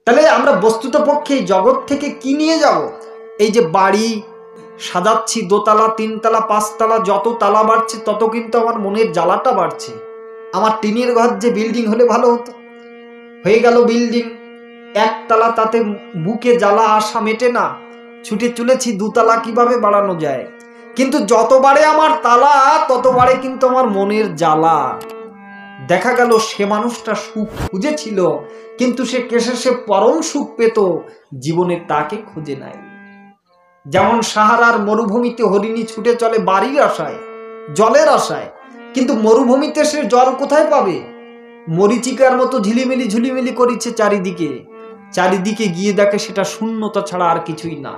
তাহলে আমরা বস্তুত পক্ষে এই জগৎ থেকে কি নিয়ে যাব? এই যে বাড়ি সাজাচ্ছি, দোতলা, তিনতলা, পাঁচতলা, যত তালা বাড়ছে তত কিন্তু আমার মনের জ্বালাটা বাড়ছে। আমার টিনের ঘর যে বিল্ডিং হলে ভালো হতো, হয়ে গেল বিল্ডিং একতলা, তাতে বুকে জ্বালা আশা মেটে না, ছুটে চলেছি দুতলা কিভাবে বাড়ানো যায়। কিন্তু যতবারে আমার তালা ততবারে কিন্তু আমার মনের জ্বালা। দেখা গেল সে মানুষটা সুখ খুঁজেছিল, কিন্তু সে পরম সুখ পেত জীবনে তাকে খুঁজে নাই। যেমন সাহারার মরুভূমিতে হরিণী ছুটে চলে বাড়ির আশায়, জলের আশায়, কিন্তু মরুভূমিতে সে জল কোথায় পাবে? মরিচিকার মতো ঝিলিমিলি ঝুলিমিলি করেছে চারিদিকে, চারিদিকে গিয়ে দেখে সেটা শূন্যতা ছাড়া আর কিছুই না।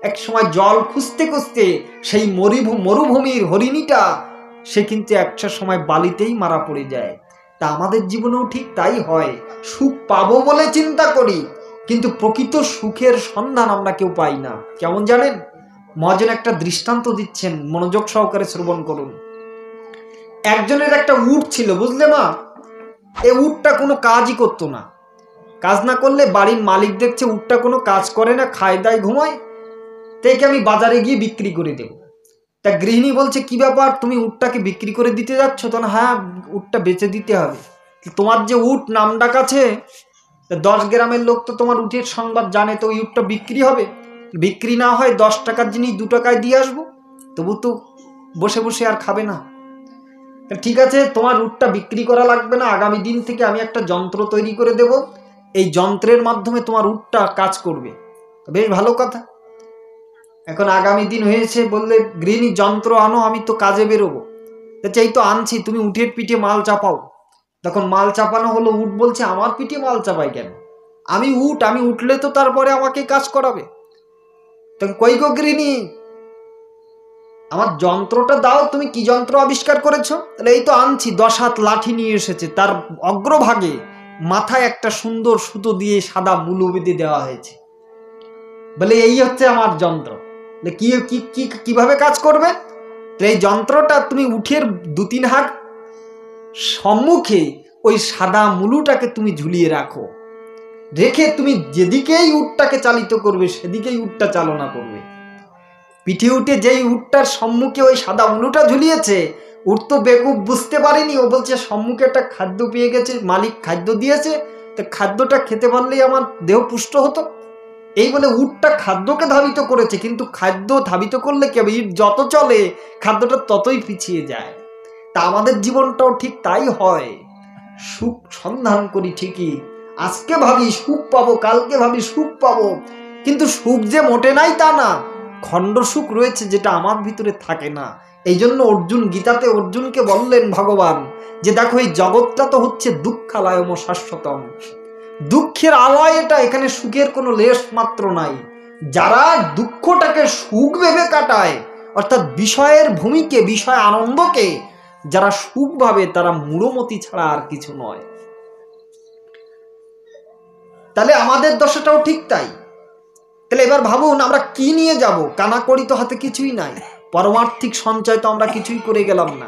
এক সময় জল খুঁজতে খুঁজতে সেই মরুভূমির হরিণীটা সে কিন্তু একটা সময় বালিতেই মারা পড়ে যায়। তা আমাদের জীবনেও ঠিক তাই হয়, সুখ পাবো বলে চিন্তা করি, কিন্তু প্রকৃত সুখের সন্ধান আমরা কেউ পাই না। কেমন জানেন? মহাজন একটা দৃষ্টান্ত দিচ্ছেন, মনোযোগ সহকারে শ্রবণ করুন। একজনের একটা উট ছিল, বুঝলে মা? এই উটটা কোনো কাজই করতো না। কাজ না করলে বাড়ির মালিক দেখছে উটটা কোনো কাজ করে না, খায় দায় ঘুমায়, তাকে আমি বাজারে গিয়ে বিক্রি করে দেব। তা গৃহিণী বলছে, কি ব্যাপার, তুমি উটটাকে বিক্রি করে দিতে যাচ্ছ? তখন হ্যাঁ, উটটা বেচে দিতে হবে। তোমার যে উট নাম ডাক আছে, 10 গ্রামের লোক তো তোমার উটের সংবাদ জানে, তো ওই উটটা বিক্রি হবে। বিক্রি না হয় 10 টাকার জিনিস 2 টাকায় দিয়ে আসবো, তবু তো বসে বসে আর খাবে না। ঠিক আছে, তোমার উটটা বিক্রি করা লাগবে না, আগামী দিন থেকে আমি একটা যন্ত্র তৈরি করে দেব, এই যন্ত্রের মাধ্যমে তোমার উটটা কাজ করবে। বেশ ভালো কথা। এখন আগামী দিন হয়েছে, বললে গৃহিণী যন্ত্র আনো, আমি তো কাজে বেরোবো। এই তো আনছি, তুমি উটের পিঠে মাল চাপাও। তখন মাল চাপানো হলো, উট বলছে, আমার পিঠে মাল চাপাই কেন? আমি উঠলে তো তারপরে আমাকে কাজ করাবে। তখন কই গো গৃহিণী, আমার যন্ত্রটা দাও, তুমি কি যন্ত্র আবিষ্কার করেছো? তাহলে এই তো আনছি, 10 হাত লাঠি নিয়ে এসেছে, তার অগ্রভাগে মাথায় একটা সুন্দর সুতো দিয়ে সাদা মুলু বেঁধে দেওয়া হয়েছে। বলে এই হচ্ছে আমার যন্ত্র। কিভাবে কাজ করবে? এই যন্ত্রটা তুমি উঠের 2-3 হাত সম্মুখে ওই সাদা মুলুটাকে তুমি ঝুলিয়ে রাখো, রেখে তুমি যেদিকেই উটটাকে চালিত করবে সেদিকেই উটটা চালনা করবে। পিঠে উঠে যেই উটটার সম্মুখে ওই সাদা মুলুটা ঝুলিয়েছে, উট তো বেকুব, বুঝতে পারেনি। ও বলছে, সম্মুখে একটা খাদ্য পেয়ে গেছে, মালিক খাদ্য দিয়েছে, তো খাদ্যটা খেতে পারলেই আমার দেহ পুষ্ট হতো। এই বলে উটটা খাদ্যকে ধাবিত করেছে, কিন্তু খাদ্য ধাবিত করলে কি হবে? ইট যত চলে খাদ্যটা ততই পিছিয়ে যায়। তা আমাদের জীবনটাও ঠিক তাই হয়। সুখ সন্ধান করি ঠিকই, আজকে ভাবি সুখ পাবো, কালকে ভাবি সুখ পাবো, কিন্তু সুখ যে মোটে নাই তা না, খণ্ড সুখ রয়েছে যেটা আমার ভিতরে থাকে না। এই জন্য অর্জুন, গীতাতে অর্জুনকে বললেন ভগবান যে দেখো, এই জগৎটা তো হচ্ছে দুঃখালয়ম শাশ্বতম, দুঃখের আলয় এটা, এখানে সুখের কোনো লেশ মাত্র নাই। যারা দুঃখটাকে সুখ ভেবে কাটায়, অর্থাৎ বিষয়ের ভূমিকে, বিষয় আনন্দকে যারা সুখ ভাবে, তারা মূঢ়মতি ছাড়া আর কিছু নয়। তাহলে আমাদের দশাটাও ঠিক তাই। তাহলে এবার ভাবুন, আমরা কি নিয়ে যাব? কানাকড়ি তো হাতে কিছুই নাই, পারমার্থিক সঞ্চয় তো আমরা কিছুই করে গেলাম না।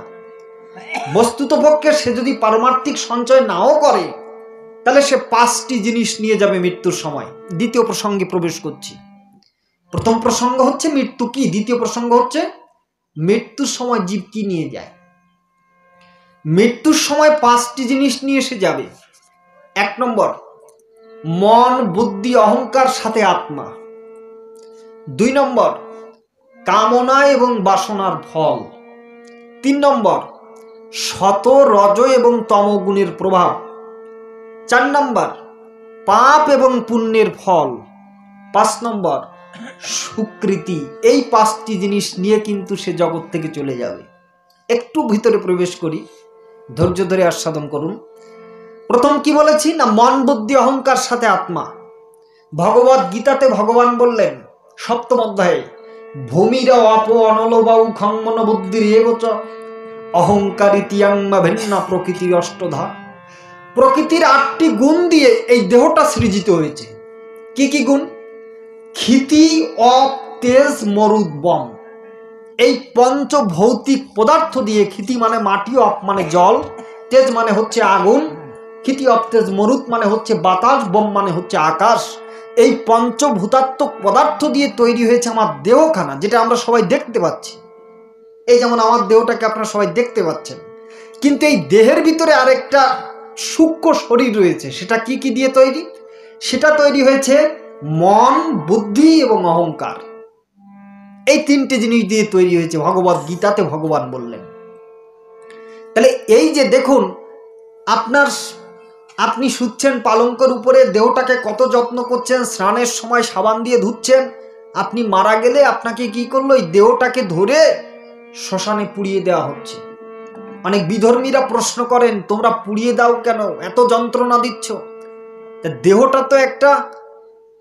বস্তুত পক্ষে সে যদি পারমার্থিক সঞ্চয় নাও করে, তাহলে সে 5টি জিনিস নিয়ে যাবে মৃত্যুর সময়। দ্বিতীয় প্রসঙ্গে প্রবেশ করছি। প্রথম প্রসঙ্গ হচ্ছে মৃত্যু কি, দ্বিতীয় প্রসঙ্গ হচ্ছে মৃত্যুর সময় জীব কি নিয়ে যায়। মৃত্যুর সময় 5টি জিনিস নিয়ে এসে যাবে। 1 নম্বর, মন, বুদ্ধি, অহংকার, সাথে আত্মা। 2 নম্বর, কামনা এবং বাসনার ফল। 3 নম্বর, শত, রজ এবং তমগুণের প্রভাব। 4 নম্বর, পাপ এবং পুণ্যের ফল। 5 নম্বর, সুকৃতি। এই 5টি জিনিস নিয়ে কিন্তু সে জগৎ থেকে চলে যাবে। একটু ভিতরে প্রবেশ করি, ধৈর্য ধরে আস্বাদন করুন। প্রথম কি বলেছি না, মন, বুদ্ধি, অহংকার, সাথে আত্মা। ভগবদ গীতাতে ভগবান বললেন 7ম অধ্যায়ে, ভূমিরা অপ অনলবাউ খম্মন বুদ্ধির এগোচ অহংকারী তিয়াংমা ভিন্না প্রকৃতির অষ্টধা। প্রকৃতির 8টি গুণ দিয়ে এই দেহটা সৃজিত হয়েছে। কি কি গুণ? ক্ষিতি, অপ, তেজ, মরুদ, বম। এই পঞ্চভৌতিক পদার্থ দিয়ে, ক্ষিতি মানে মাটি, অপ মানে জল, তেজ মানে হচ্ছে আগুন, প্রকৃতি অপ্তেজ, মরুত মানে হচ্ছে বাতাস, বোম মানে হচ্ছে আকাশ। এই পঞ্চভূতাত্মক পদার্থ দিয়ে তৈরি হয়েছে আমার দেহখানা, যেটা আমরা সবাই দেখতে পাচ্ছি। এই যেমন আমার দেহটাকে আপনারা সবাই দেখতে পাচ্ছেন, কিন্তু এই দেহের ভিতরে আরেকটা সূক্ষ্ম শরীর রয়েছে। সেটা কি কি দিয়ে তৈরি? সেটা তৈরি হয়েছে মন, বুদ্ধি এবং অহংকার। এই তিনটে জিনিস দিয়ে তৈরি হয়েছে, ভগবদ গীতাতে ভগবান বললেন। তাহলে এই যে দেখুন, আপনি শুচ্ছেন পালঙ্কের উপরে, দেহটাকে কত যত্ন করছেন, স্নানের সময় সাবান দিয়ে ধুচ্ছেন। আপনি মারা গেলে আপনাকে কি করলো? এই দেহটাকে ধরে শ্মশানে পুড়িয়ে দেওয়া হচ্ছে। অনেক বিধর্মীরা প্রশ্ন করেন, তোমরা পুড়িয়ে দাও কেন, এত যন্ত্রণা দিচ্ছ? দেহটা তো একটা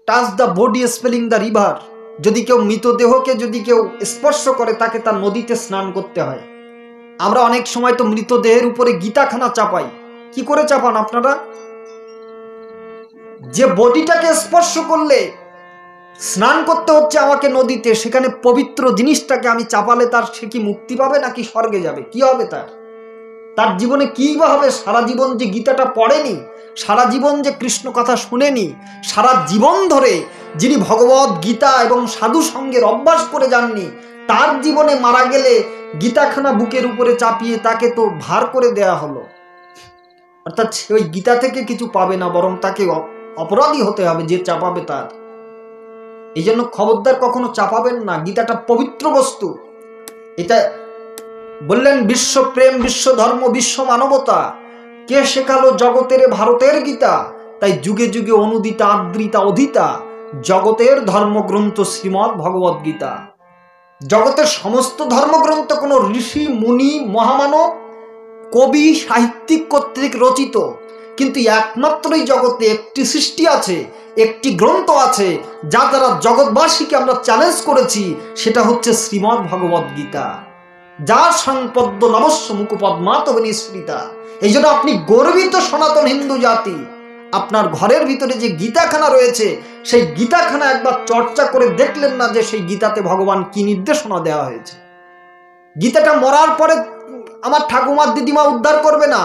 touch the body spelling the river. যদি কেউ মৃতদেহকে যদি কেউ স্পর্শ করে, তাকে তার নদীতে স্নান করতে হয়। আমরা অনেক সময় তো মৃতদেহের উপরে গীতাখানা চাপাই। কি করে চাপান আপনারা? যে বডিটাকে স্পর্শ করলে স্নান করতে হচ্ছে আমাকে নদীতে, সেখানে পবিত্র জিনিসটাকে আমি চাপালে তার সে কি মুক্তি পাবে নাকি স্বর্গে যাবে? কি হবে তার জীবনে কি বা হবে? সারা জীবন যে গীতাটা পড়েনি, সারা জীবন যে কৃষ্ণ কথা শুনেনি, সারা জীবন ধরে যিনি ভগবদ গীতা এবং সাধু সঙ্গের অভ্যাস করে যাননি, তার জীবনে মারা গেলে গীতাখানা বুকের উপরে চাপিয়ে তাকে তো ভার করে দেয়া হলো। অর্থাৎ ওই গীতা থেকে কিছু পাবে না, বরং তাকে অপরাধী হতে হবে যে চাপাবে তার। এই জন্য খবরদার কখনো চাপাবেন না, গীতাটা পবিত্র বস্তু। এটা বললেন বিশ্ব প্রেম, বিশ্ব ধর্ম, বিশ্ব মানবতা। কে শেখালো জগতের ভারতের গীতা? তাই যুগে যুগে অনুদিতা, আদৃতা, অধিতা জগতের ধর্মগ্রন্থ শ্রীমৎ ভগবদ গীতা। জগতের সমস্ত ধর্মগ্রন্থ কোনো ঋষি, মুনি, মহামানব, কবি, সাহিত্যিক কর্তৃক রচিত, কিন্তু একমাত্রই জগতে একটি সৃষ্টি আছে, একটি গ্রন্থ আছে যা দ্বারা জগৎবাসীকে আমরা চ্যালেঞ্জ করেছি, সেটা হচ্ছে শ্রীমৎ ভগবদ গীতা। যার সংপদ্য নবস্য মুকুপদ্মাতব নিঃসৃতা। এই জন্য আপনি গর্বিত সনাতন হিন্দু জাতি। আপনার ঘরের ভিতরে যে গীতাখানা রয়েছে, সেই গীতাখানা একবার চর্চা করে দেখলেন না যে সেই গীতাতে ভগবান কি নির্দেশনা দেওয়া হয়েছে? গীতাটা মরার পরে আমার ঠাকুমার দিদিমা উদ্ধার করবে না।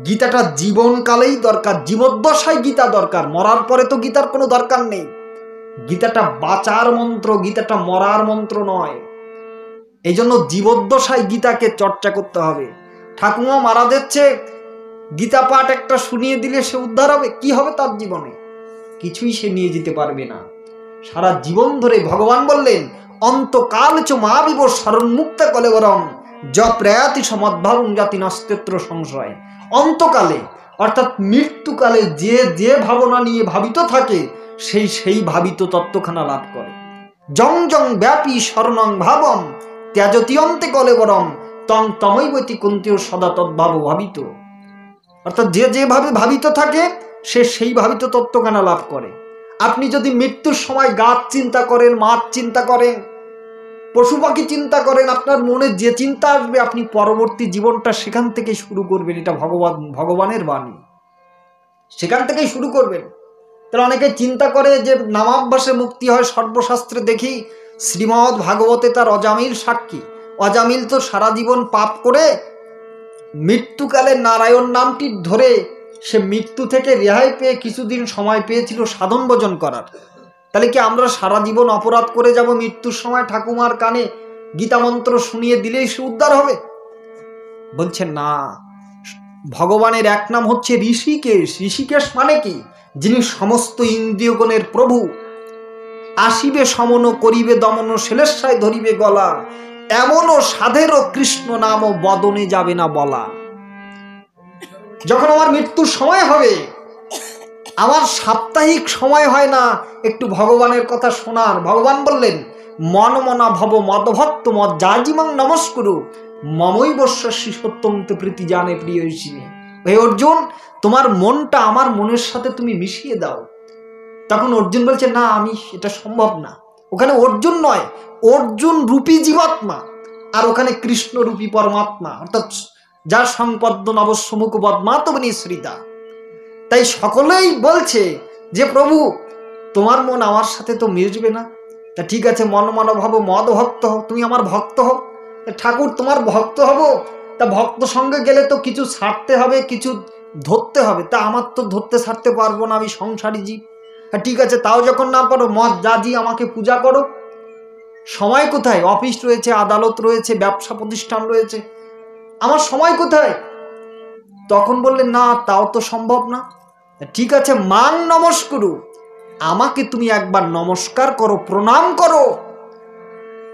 গীতাটা জীবনকালেই দরকার, জীবদ্দশায় গীতা দরকার। মরার পরে তো গীতার কোনো দরকার নেই। গীতাটা বাঁচার মন্ত্র, গীতাটা মরার মন্ত্র নয়। এই জন্য জীবদ্দশায় গীতাকে চর্চা করতে হবে। ঠাকুমা মারা যাচ্ছে, গীতা পাঠ একটা শুনিয়ে দিলে সে উদ্ধার হবে? কি হবে তার জীবনে? কিছুই সে নিয়ে যেতে পারবে না। সারা জীবন ধরে ভগবান বললেন, অন্তকাল চ মা বিব শরণমুক্ত কলেবরম য প্রয়াতি সমদ্ভাবং জাতি নাস্তেত্র সংশয়। অন্তকালে অর্থাৎ মৃত্যুকালে যে যে ভাবনা নিয়ে ভাবিত থাকে, সেই ভাবিত তত্ত্বখানা লাভ করে। জং জং ব্যাপী শরণং ভাবম ত্যাজতি অন্তে কলেবরম তং তমৈবতি কুন্তীয় সদা তদ্ভাব ভাবিত। অর্থাৎ যে যেভাবে ভাবিত থাকে, সে সেই ভাবিত তত্ত্বখানা লাভ করে। আপনি যদি মৃত্যুর সময় গাছ চিন্তা করেন, মাছ চিন্তা করেন, পশু পাখি চিন্তা করেন, আপনার মনে যে চিন্তা আসবে আপনি পরবর্তী জীবনটা সেখান থেকে শুরু করবেন। এটা ভগবানের বাণী, সেখান থেকেই শুরু করবেন। তাহলে অনেকে চিন্তা করে যে নামাভ্যাসে মুক্তি হয়। সর্বশাস্ত্রে দেখি শ্রীমদ্ ভাগবতে তার অজামিল সাক্ষী। অজামিল তো সারা জীবন পাপ করে মৃত্যুকালে নারায়ণ নামটি ধরে সে মৃত্যু থেকে রেহাই পেয়ে কিছুদিন সময় পেয়েছিল সাধন ভজন করার। তাহলে কি আমরা সারা জীবন অপরাধ করে যাব? মৃত্যুর সময় ঠাকুমার কানে গীতা মন্ত্র শুনিয়ে দিলেই সে উদ্ধার হবে? বলছেন না। ভগবানের এক নাম হচ্ছে ঋষিকেশ। ঋষিকেশ মানে কি? যিনি সমস্ত ইন্দ্রিয়গণের প্রভু। আসিবে সমন, করিবে দমন, শেলেশ্বয় ধরিবে গলা, এমনও সাধেরও কৃষ্ণ নাম বদনে যাবে না বলা। যখন আমার মৃত্যুর সময় হবে, আমার সাপ্তাহিক সময় হয় না একটু ভগবানের কথা শোনার। ভগবান বললেন, মন মনা ভব মদভক্ত মদ যাজিমাং নমস্কুরু মমৈবস্যি সত্যন্তে প্রীতি জানে প্রিয় হিসেবে। হে অর্জুন, তোমার মনটা আমার মনের সাথে তুমি মিশিয়ে দাও। তখন অর্জুন বলছে, না, আমি এটা সম্ভব না। ওখানে অর্জুন নয়, অর্জুন রূপী জীবাত্মা, আর ওখানে কৃষ্ণ রূপী পরমাত্মা, অর্থাৎ যার সংপদ্য নবস্য মুকুপদ্মাতব নিঃসৃতা। তাই সকলেই বলছে যে প্রভু, তোমার মন আমার সাথে তো মিশবে না। তা ঠিক আছে, মন মন ভাব মদ ভক্ত হও, তুমি আমার ভক্ত হও। ঠাকুর তোমার ভক্ত হব, তা ভক্ত সঙ্গে গেলে তো কিছু ছাড়তে হবে, কিছু ধরতে হবে। তা আমার তো ধরতে ছাড়তে পারবো না, আমি সংসারী জীব। হ্যাঁ ঠিক আছে, তাও যখন না পারো মদ জাজি আমাকে পূজা করো। সময় কোথায়? অফিস রয়েছে, আদালত রয়েছে, ব্যবসা প্রতিষ্ঠান রয়েছে, আমার সময় কোথায়? তখন বললেন না, তাও তো সম্ভব না। ঠিক আছে, মাং নমস্কুরু, আমাকে তুমি একবার নমস্কার করো, প্রণাম করো,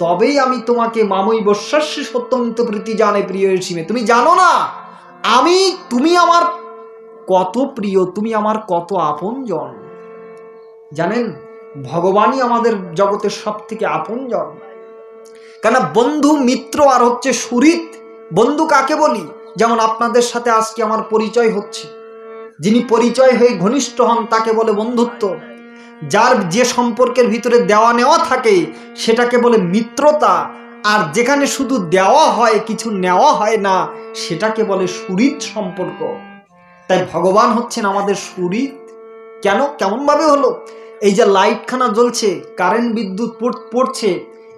তবেই আমি তোমাকে মামই বস্যাস্য সত্যন্ত প্রীতি জানে প্রিয় সীমে। তুমি জানো না তুমি আমার কত প্রিয়, তুমি আমার কত আপনজন। জানেন, ভগবানই আমাদের জগতের সব থেকে আপনজন। কেন? বন্ধু, মিত্র আর হচ্ছে সুহৃদ। বন্ধু কাকে বলি? যেমন আপনাদের সাথে আজকে আমার পরিচয় হচ্ছে, যিনি পরিচয় হয়ে ঘনিষ্ঠ হন তাকে বলে বন্ধুত্ব। যার যে সম্পর্কের ভিতরে দেওয়া নেওয়া থাকে সেটাকে বলে মিত্রতা। আর যেখানে শুধু দেওয়া হয়, কিছু নেওয়া হয় না, সেটাকে বলে সুহৃদ সম্পর্ক। তাই ভগবান হচ্ছেন আমাদের সুহৃদ। কেন? কেমনভাবে হলো? এই যে লাইটখানা জ্বলছে, কারেন্ট বিদ্যুৎ পড়ছে,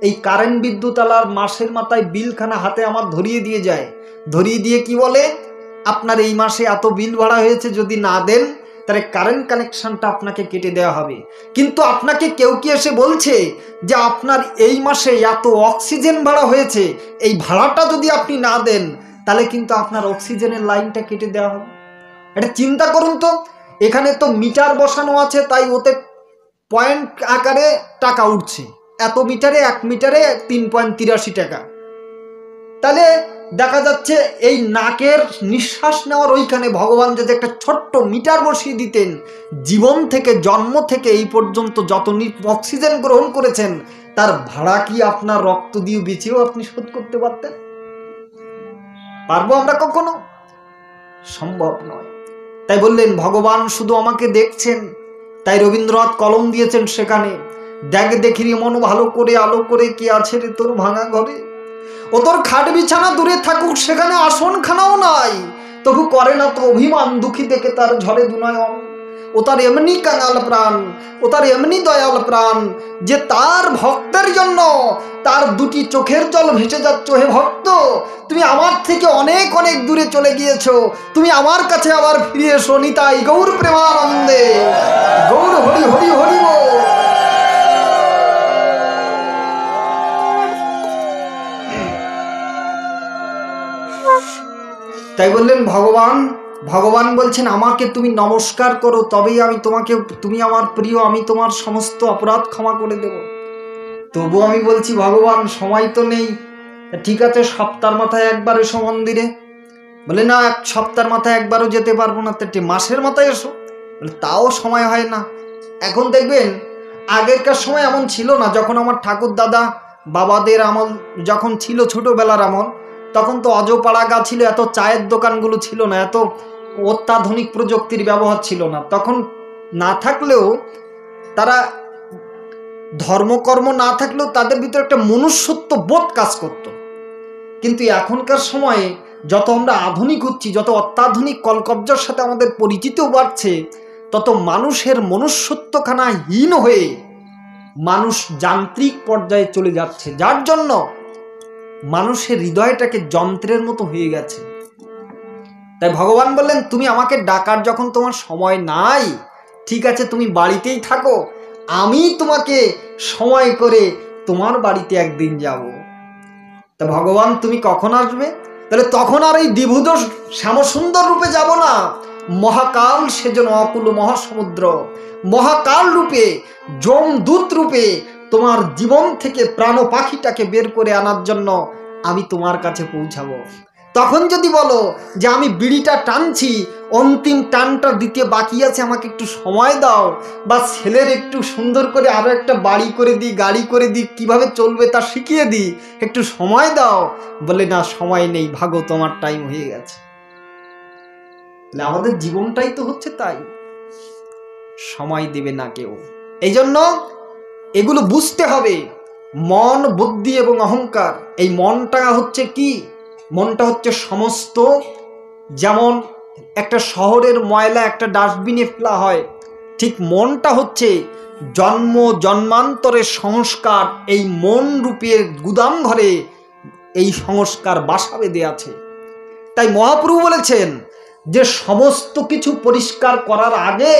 এই কারেন্ট বিদ্যুৎ আলার মাসের মাথায় বিলখানা হাতে আমার ধরিয়ে দিয়ে যায়। ধরিয়ে দিয়ে কি বলে, আপনার এই মাসে এত বিল ভাড়া হয়েছে, যদি না দেন তাহলে কারেন্ট কানেকশনটা আপনাকে কেটে দেওয়া হবে। কিন্তু আপনাকে কেউ কি এসে বলছে যে আপনার এই মাসে এত অক্সিজেন ভাড়া হয়েছে, এই ভাড়াটা যদি আপনি না দেন তাহলে কিন্তু আপনার অক্সিজেনের লাইনটা কেটে দেওয়া হবে? এটা চিন্তা করুন তো। এখানে তো মিটার বসানো আছে, তাই ওতে পয়েন্ট আকারে টাকা উঠছে, এত মিটারে 1 মিটারে 3.83 টাকা। তাহলে দেখা যাচ্ছে এই নাকের নিঃশ্বাস নেওয়ার ওইখানে ভগবান যদি একটা ছোট্ট মিটার বসিয়ে দিতেন, জীবন থেকে, জন্ম থেকে এই পর্যন্ত যত অক্সিজেন গ্রহণ করেছেন তার ভাড়া কি আপনার রক্ত দিয়ে বেঁচেও আপনি শোধ করতে পারতেন? পারবো আমরা কখনো? সম্ভব নয়। তাই বললেন ভগবান শুধু আমাকে দেখছেন। তাই রবীন্দ্রনাথ কলম দিয়েছেন সেখানে, দেখ দেখিরি মন ভালো করে, আলো করে কি আছে রে তোর ভাঙা ঘরে। ও তোর খাট বিছানা দূরে থাকুক, সেখানে আসন খানাও নাই, তবু করে না তো অভিমান, দুঃখী দেখে তার ঝরে দুনয়ন। ও তার এমনি কাঙাল প্রাণ, ও তার এমনি দয়াল প্রাণ, যে তার ভক্তের জন্য তার দুটি চোখের জল ভেসে যাচ্ছ। হে ভক্ত, তুমি আমার থেকে অনেক অনেক দূরে চলে গিয়েছো, তুমি আমার কাছে আবার ফিরে এসো। নিতাই গৌর প্রেমানন্দে, গৌর হরি হরি হরি বল। তাই বললেন ভগবান বলছেন আমাকে তুমি নমস্কার করো, তবেই আমি তোমাকে, তুমি আমার প্রিয়, আমি তোমার সমস্ত অপরাধ ক্ষমা করে দেব। তবু আমি বলছি ভগবান সময় তো নেই। ঠিক আছে, সপ্তাহের মাথায় একবার এসো মন্দিরে। বলে না, 1 সপ্তাহের মাথায় একবারও যেতে পারবো না, তো মাসের মাথায় এসো। বলে তাও সময় হয় না। এখন দেখবেন আগেরকার সময় এমন ছিল না। যখন আমার ঠাকুর দাদা বাবাদের আমল যখন ছিল, ছোটবেলার আমল, তখন তো অজপাড়া গা ছিল, এত চায়ের দোকানগুলো ছিল না, এত অত্যাধুনিক প্রযুক্তির ব্যবহার ছিল না। তখন না থাকলেও তারা ধর্মকর্ম না থাকলেও তাদের ভিতরে একটা মনুষ্যত্ব বোধ কাজ করত। কিন্তু এখনকার সময়ে যত আমরা আধুনিক হচ্ছি, যত অত্যাধুনিক কলকব্জার সাথে আমাদের পরিচিতিও বাড়ছে, তত মানুষের মনুষ্যত্বখানা হীন হয়ে মানুষ যান্ত্রিক পর্যায়ে চলে যাচ্ছে, যার জন্য মানুষের হৃদয়টাকে যন্ত্রের মতো হয়ে গেছে। তাই ভগবান বললেন তুমি আমাকে ডাকার যখন তোমার সময় নাই, ঠিক আছে তুমি বাড়িতেই থাকো, আমি তোমাকে সময় করে তোমার বাড়িতে একদিন যাব। তা ভগবান তুমি কখন আসবে? তাহলে তখন আর এই দ্বিভুজ শ্যামসুন্দর রূপে যাব না, মহাকাল সেজন্য অকুল মহাসমুদ্র, মহাকাল রূপে, যমদূত রূপে তোমার জীবন থেকে প্রাণ পাখিটাকে বের করে আনার জন্য আমি তোমার কাছে পৌঁছাবো। তখন যদি বলো যে আমি বিড়িটা টানছি, অন্তিম টানটা দিতে বাকি আছে, আমাকে একটু সময় দাও, বা ছেলের একটু সুন্দর করে আরো একটা বাড়ি করে দিই, গাড়ি করে দিই, কিভাবে চলবে তা শিখিয়ে দিই, একটু সময় দাও, বলে না সময় নেই, ভাগো তোমার টাইম হয়ে গেছে। আমাদের জীবনটাই তো হচ্ছে তাই, সময় দেবে না কেউ। এই জন্য এগুলো বুঝতে হবে। মন, বুদ্ধি এবং অহংকার, এই মনটা হচ্ছে কি? মনটা হচ্ছে সমস্ত, যেমন একটা শহরের ময়লা একটা ডাস্টবিনে ফেলা হয়, ঠিক মনটা হচ্ছে জন্ম জন্মান্তরের সংস্কার। এই মন রূপের গুদাম ঘরে এই সংস্কার বাসা বেঁধে আছে। তাই মহাপ্রভু বলেছেন যে সমস্ত কিছু পরিষ্কার করার আগে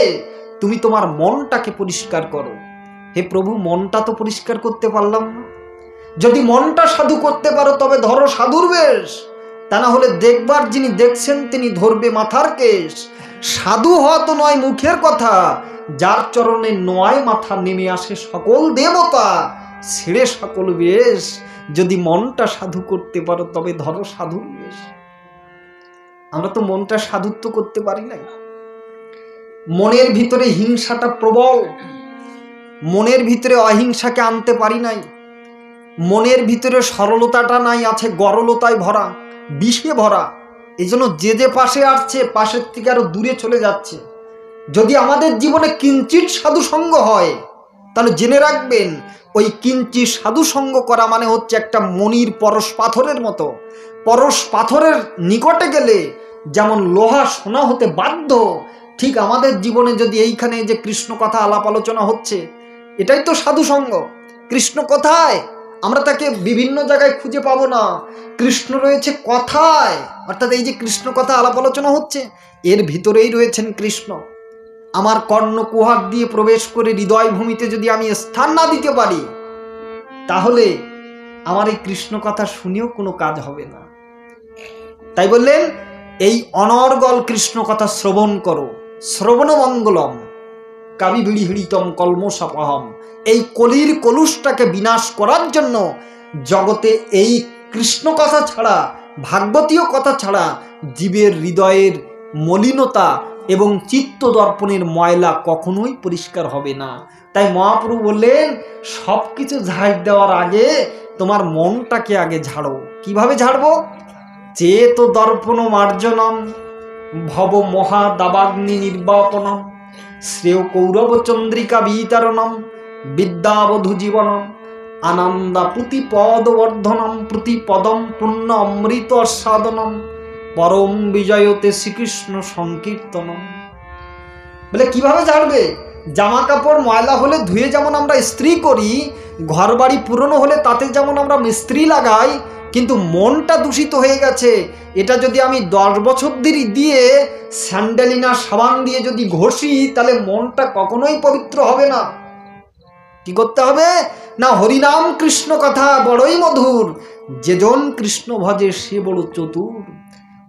তুমি তোমার মনটাকে পরিষ্কার করো। হে প্রভু, মনটা তো পরিষ্কার করতে পারলাম না। যদি মনটা সাধু করতে পারো তবে ধরো সাধুর বেশ, তা না হলে দেখবার যিনি দেখছেন তিনি ধরবে মাথার কেশ। সাধু হওয়া তো নয় মুখের কথা, যার চরণে নয় মাথা নেমে আসে সকল দেবতা, ছেড়ে সকল বেশ। যদি মনটা সাধু করতে পারো তবে ধরো সাধুর বেশ। আমরা তো মনটা সাধুত্ব করতে পারি নাই। মনের ভিতরে হিংসাটা প্রবল, মনের ভিতরে অহিংসাকে আনতে পারি নাই। মনের ভিতরে সরলতাটা নাই, আছে গরলতায় ভরা, বিষে ভরা। এই জন্য যে যে পাশে আসছে পাশের থেকে আরো দূরে চলে যাচ্ছে। যদি আমাদের জীবনে কিঞ্চিত সাধু সঙ্গ হয় তাহলে জেনে রাখবেন ওই কিঞ্চিত সাধু সঙ্গ করা মানে হচ্ছে একটা মনির পরশ পাথরের মতো। পরশ পাথরের নিকটে গেলে যেমন লোহা সোনা হতে বাধ্য, ঠিক আমাদের জীবনে যদি এইখানে যে কৃষ্ণ কথা আলাপ আলোচনা হচ্ছে, এটাই তো সাধু সঙ্গ। কৃষ্ণ কোথায়? আমরা তাকে বিভিন্ন জায়গায় খুঁজে পাবো না। কৃষ্ণ রয়েছে কথায়, অর্থাৎ এই যে কৃষ্ণ কথা আলাপ আলোচনা হচ্ছে এর ভিতরেই রয়েছেন কৃষ্ণ। আমার কর্ণকুহর দিয়ে প্রবেশ করে হৃদয় ভূমিতে যদি আমি স্থান না দিতে পারি তাহলে আমার এই কৃষ্ণ কথা শুনেও কোনো কাজ হবে না। তাই বললেন এই অনর্গল কৃষ্ণ কথা শ্রবণ করো। শ্রবণ মঙ্গলম কাবি বিড়িহিড়িতম কলমসাপহম। এই কলির কলুষটাকে বিনাশ করার জন্য জগতে এই কৃষ্ণ কথা ছাড়া, ভাগবতীয় কথা ছাড়া জীবের হৃদয়ের মলিনতা এবং চিত্ত দর্পণের ময়লা কখনোই পরিষ্কার হবে না। তাই মহাপ্রভু বললেন সব কিছু ঝাড় দেওয়ার আগে তোমার মনটাকে আগে ঝাড়ো। কিভাবে ঝাড়বো? চেত দর্পণ মার্জনম ভব মহা দাবাগ্নি নির্বাপনম শ্রেয় কৌরব চন্দ্রিকা বিতরণম বিদ্যাবধূ জীবনম আনন্দা প্রতিপদবর্ধনম প্রতিপদম পুণ্য অমৃত আস্বাদনম পরম বিজয়তে শ্রীকৃষ্ণ সংকীর্তনম। বলে কিভাবে ঝাড়বে? জামা কাপড় ময়লা হলে ধুয়ে যেমন আমরা ইস্ত্রি করি, ঘর বাড়ি পুরনো হলে তাতে যেমন আমরা মিস্ত্রি লাগাই, কিন্তু মনটা দূষিত হয়ে গেছে, এটা যদি আমি 10 বছর দিয়ে স্যান্ডেলিনা সাবান দিয়ে যদি ঘষি তাহলে মনটা কখনোই পবিত্র হবে না। কি করতে হবে না? হরিনাম কৃষ্ণ কথা বড়ই মধুর, যেজন কৃষ্ণ ভজে সে বড় চতুর।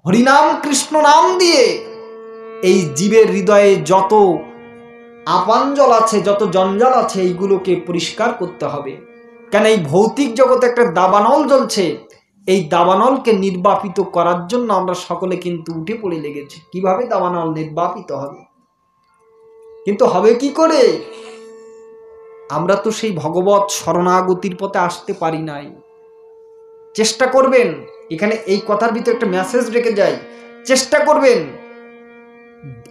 হরিনাম কৃষ্ণ নাম দিয়ে এই জীবের হৃদয়ে যত আপাঞ্জল আছে, যত জঞ্জাল আছে, এইগুলোকে পরিষ্কার করতে হবে। কেন এই ভৌতিক জগতে একটা দাবানল জ্বলছে, এই দাবানলকে নির্বাপিত করার জন্য আমরা সকলে কিন্তু উঠে পড়ে লেগেছি। কিভাবে দাবানল নির্বাপিত হবে? কিন্তু হবে কি করে? আমরা তো সেই ভগবত শরণাগতির পথে আসতে পারি নাই। চেষ্টা করবেন, এখানে এই কথার ভিতরে একটা মেসেজ রেখে যায়, চেষ্টা করবেন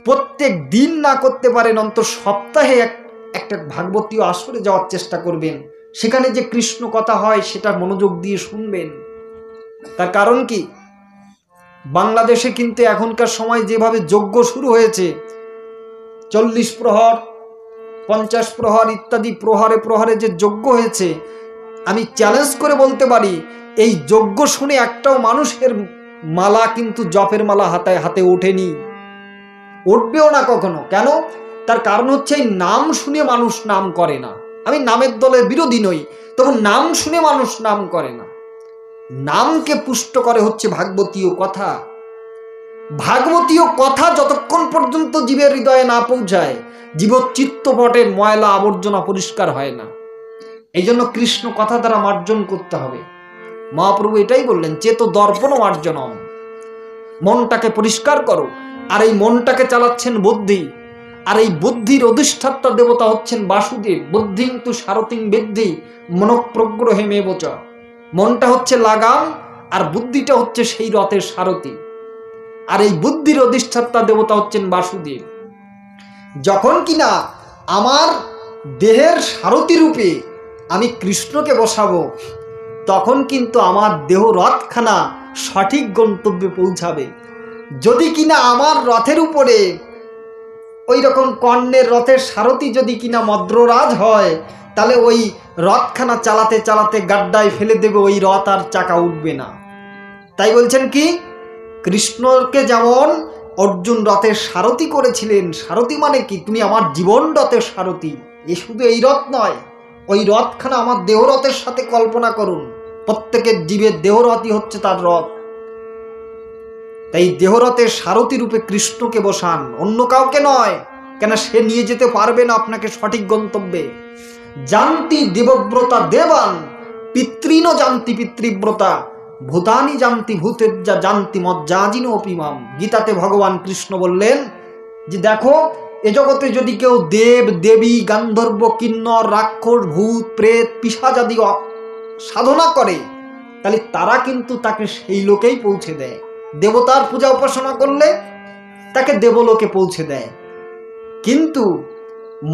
প্রত্যেক দিন না করতে পারেন অন্তত সপ্তাহে একটা ভাগবতীয় আসরে যাওয়ার চেষ্টা করবেন। সেখানে যে কৃষ্ণ কথা হয় সেটা মনোযোগ দিয়ে শুনবেন। তার কারণ কি? বাংলাদেশে কিন্তু এখনকার সময় যেভাবে যজ্ঞ শুরু হয়েছে, 40 প্রহর 50 প্রহর ইত্যাদি প্রহরে প্রহরে যে যজ্ঞ হয়েছে, আমি চ্যালেঞ্জ করে বলতে পারি এই যজ্ঞ শুনে একটাও মানুষের মালা কিন্তু জপের মালা হাতে ওঠেনি, উঠবেও না কখনো। কেন? তার কারণ হচ্ছে এই নাম শুনে মানুষ নাম করে না। আমি নামের দলের বিরোধী নই, তখন নাম শুনে মানুষ নাম করে না। নামকে পুষ্ট করে হচ্ছে ভাগবতীয় কথা। ভাগবতীয় কথা যতক্ষণ পর্যন্ত জীবের হৃদয়ে না পৌঁছায়, জীবচিত্তপটের ময়লা আবর্জনা পরিষ্কার হয় না। এই জন্য কৃষ্ণ কথা দ্বারা মার্জন করতে হবে। মহাপ্রভু এটাই বললেন, চেত দর্পণ মার্জনম, মনটাকে পরিষ্কার করো। আর এই মনটাকে চালাচ্ছেন বুদ্ধি, আর এই বুদ্ধির অধিষ্ঠাত্তা দেবতা হচ্ছেন বাসুদেব। বুদ্ধিং তু সারথিং বিদ্ধি মনঃপ্রগ্রহে মেবচ। মনটা হচ্ছে লাগাম আর বুদ্ধিটা হচ্ছে সেই রথের সারথি, আর এই বুদ্ধির অধিষ্ঠাত্তা দেবতা হচ্ছেন বাসুদেব। যখন কিনা আমার দেহের সারথি রূপে আমি কৃষ্ণকে বসাবো, তখন কিন্তু আমার দেহ রথখানা সঠিক গন্তব্যে পৌঁছাবে। যদি কিনা আমার রথের উপরে ওই রকম কর্ণের রথের সারথি যদি কিনা মদ্ররাজ হয়, তাহলে ওই রথখানা চালাতে চালাতে গাড্ডায় ফেলে দেবে, ওই রথ আর চাকা উঠবে না। তাই বলছেন কি, কৃষ্ণকে যেমন অর্জুন রথের সারথি করেছিলেন। সারথি মানে কি? তুমি আমার জীবন রথের সারথি। এ শুধু এই রথ নয়, ওই রথখানা আমার দেহরথের সাথে কল্পনা করুন। প্রত্যেকের জীবের দেহরথই হচ্ছে তার রথ। তাই দেহরথের সারথি রূপে কৃষ্ণকে বসান, অন্য কাউকে নয়। কেন? সে নিয়ে যেতে পারবে না আপনাকে সঠিক গন্তব্যে। জানতি দেবব্রতা দেবান, পিতৃণ জানতি পিতৃব্রতা, ভূতানি জানতি ভূতেজ্জা জানতি মজ্জাজিন অপিমাম। গীতাতে ভগবান কৃষ্ণ বললেন যে দেখো, এ জগতে যদি কেউ দেব দেবী গান্ধর্ব কিন্নর রাক্ষস ভূত প্রেত পিশাচাদি সাধনা করে, তাহলে তারা কিন্তু তাকে সেই লোকেই পৌঁছে দেয়। দেবতার পূজা উপাসনা করলে তাকে দেবলোকে পৌঁছে দেয়। কিন্তু